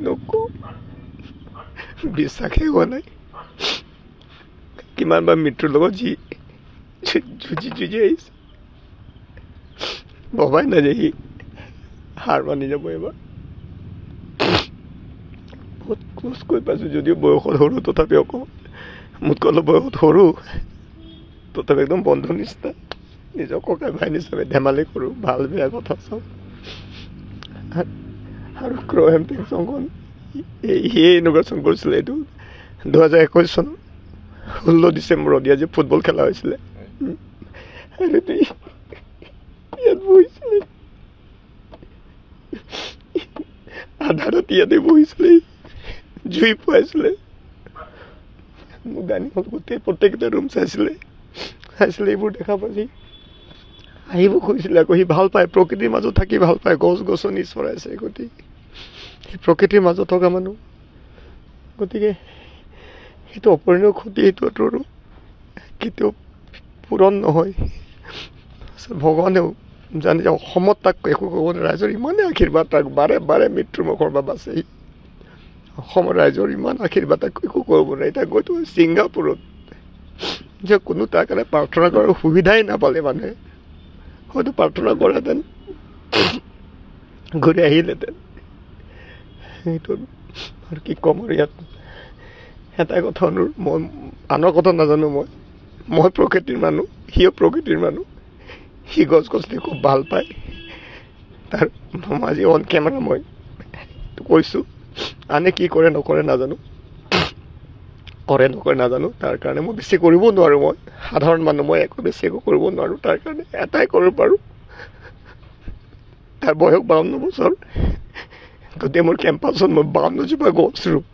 নকওঁ বিশ্বাসেই হোৱা নাই কিমানবাৰ মৃত্যুৰ লগত যুঁজি আহিছে ভবাই নাই যে সি হাৰ মানি যাব এবাৰ বহুত ক্ল'জ কৰি পাইছোঁ যদিও বয়সত সৰু তথাপি অকণমান মোতকৈ অলপ বয়সত সৰু তথাপি একদম বন্ধু নিচিনা নিজৰ ককাই ভাই নিচিনা ধেমালি কৰোঁ ভাল বেয়া কথা চাওঁ আৰু ক্ৰ'হেম টেংচনখন সিয়ে ইনগ্ৰেশ্যন কৰিছিলে এইটো 2021 চনৰ 16 ডিচেম্বৰত ইয়াত যে ফুটবল খেলা হৈছিলে ইয়াত বহিছিলে আধা ৰাতি ইয়াতে বহিছিলে জুই পুৱাইছিলে মোক গাড়ীখন গোটেই প্ৰত্যেকটা ৰুম চাইছিলে এইবোৰ দেখা পাইছে আহিব খুজিছিলে আকৌ সি ভাল পায় প্ৰকৃতিৰ মাজত থাকি ভাল পায় গছ গছনি চৰাইছে গতিকে সেই প্ৰকৃতিৰ মাজত থকা মানুহ গতিকে সেইটো অপূৰণীয় ক্ষতি সেইটো আৰু কেতিয়াও পূৰণ নহয় ভগৱানেও জানি যে অসমত তাক একো ক'ব নোৱাৰে ৰাইজৰ ইমানেই আশীৰ্বাদ তাক বাৰে বাৰে মৃত্যুৰ মুখৰ পৰা বাচেহি অসমৰ ৰাইজৰ ইমান আশীৰ্বাদ তাক একো কৰিব নোৱাৰে এতিয়া গৈতো ছিংগাপুৰত যে কোনো তাৰ কাৰণে প্ৰাৰ্থনা কৰাৰ সুবিধাই নাপালে মানুহে হয়তো প্ৰাৰ্থনা কৰাহেঁতেন ঘূৰি আহিলেহেঁতেন সেইটো আৰু কি ক'ম আৰু ইয়াত এটাই কথা মই আনৰ কথা নাজানো মই প্ৰকৃতিৰ মানুহ সিও প্ৰকৃতিৰ মানুহ সি গছ গছনি খুব ভাল পায় তাৰ আজি অন কেমেৰা মই কৈছোঁ আনে কি কৰে নকৰে নাজানো তাৰ কাৰণে মই বেছি কৰিব নোৱাৰোঁ মই সাধাৰণ মানুহ মই বেছি একো কৰিব নোৱাৰোঁ তাৰ কাৰণে এটাই কৰিব পাৰোঁ তাৰ বয়স 52 বছৰ গতিকে মোৰ কেম্পাছত মই 52 জোপা গছ ৰুম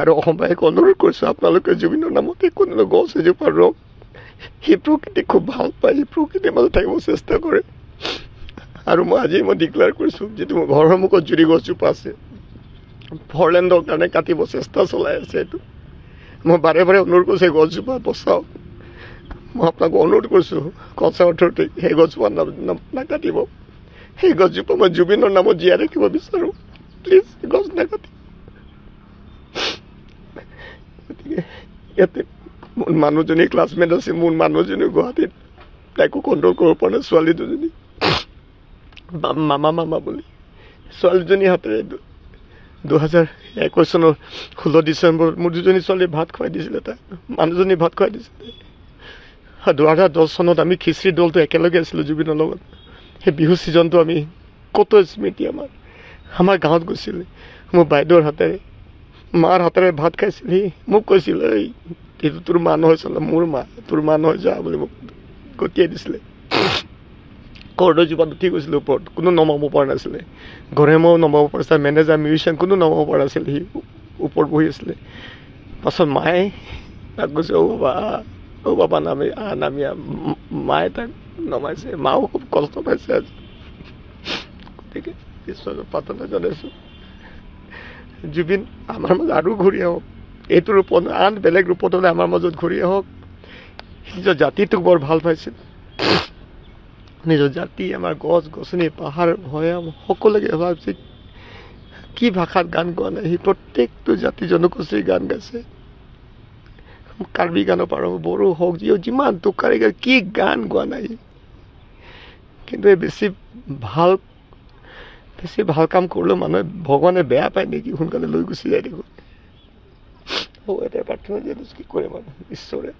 আৰু অসমবাসীক অনুৰোধ কৰিছোঁ আপোনালোকে জুবিনৰ নামতে কোনো গছ এজোপা ৰুওক সি প্ৰকৃতিক খুব ভাল পায় সি প্ৰকৃতিৰ মাজত থাকিব চেষ্টা কৰে আৰু আজি মই ডিক্লেয়াৰ কৰিছোঁ যিটো মোৰ ঘৰৰ সন্মুখত জুৰি গছজোপা আছে ফৰলেণ্ডৰ কাৰণে কাটিব চেষ্টা চলাই আছে এইটো মই বাৰে বাৰে অনুৰোধ কৰিছোঁ সেই গছজোপা বচাওক মই আপোনাক অনুৰোধ কৰিছোঁ কনচাৰ্ন অথৰিটিক সেই গছজোপা নাকাটিব সেই গছজোপা মই জুবিনৰ নামত জীয়াই ৰাখিব বিচাৰোঁ প্লিজ গছ নাকাটিব গতিকে ইয়াতে মোৰ মানুহজনী ক্লাছমেট আছে মোৰ মানুহজনী গুৱাহাটীত তাইকো কণ্ট্ৰল কৰিব পৰা নাই ছোৱালী দুজনী মামা বুলি ছোৱালীজনী হাতেৰে 2021 চনৰ 16 ডিচেম্বৰত মোৰ দুজনী ছোৱালী ভাত খুৱাই দিছিলে তাই মানুহজনী ভাত খুৱাই দিছিলে 2010 চনত আমি খিচিৰি দলটো একেলগে আছিলোঁ জুবিনৰ লগত সেই বিহু ছিজনটো আমি কত স্মৃতি আমাৰ গাঁৱত গৈছিলে মোৰ বাইদেউৰ হাতেৰে মাৰ হাতেৰে ভাত খাইছিল সি মোক কৈছিল এইটো তোৰ মা নহয় চলে মোৰ মা তোৰ মা নহয় যা বুলি মোক গতিয়াই দিছিলে কৰ্দৈজোপাত উঠি গৈছিলে ওপৰত কোনো নমাব পৰা নাছিলে ঘৰেমাও নমাব পাৰিছিলে মেনেজাৰ মিউজিচিয়ান কোনো নমাব পৰা নাছিল সি ওপৰত বহি আছিলে পাছত মায়ে তাক কৈছে অ' বাবা নামি মায়ে তাক নমাইছে মাও খুব কষ্ট পাইছে আজি গতিকে ঈশ্বৰৰ প্ৰাৰ্থনা জনাইছোঁ জুবিন আমাৰ মাজত আৰু ঘূৰি আহক এইটো ৰূপত আন বেলেগ ৰূপত হ'লে আমাৰ মাজত ঘূৰি আহক নিজৰ জাতিটোক বৰ ভাল পাইছিল নিজৰ জাতি আমাৰ গছ গছনি পাহাৰ ভৈয়াম সকলোকে ভাবিছে কি ভাষাত গান গোৱা নাই সি প্ৰত্যেকটো জাতি জনগোষ্ঠীৰ গান গাইছে কাৰ্বি গানো পাৰোঁ বড়ো হওক যিমান টোকাৰী গান কি গান গোৱা নাই কিন্তু এই বেছি ভাল কাম কৰিলেও মানুহে ভগৱানে বেয়া পায় নেকি সোনকালে লৈ গুচি যায় দেখোন এটা প্ৰাৰ্থনা কি কৰে মানুহ ঈশ্বৰে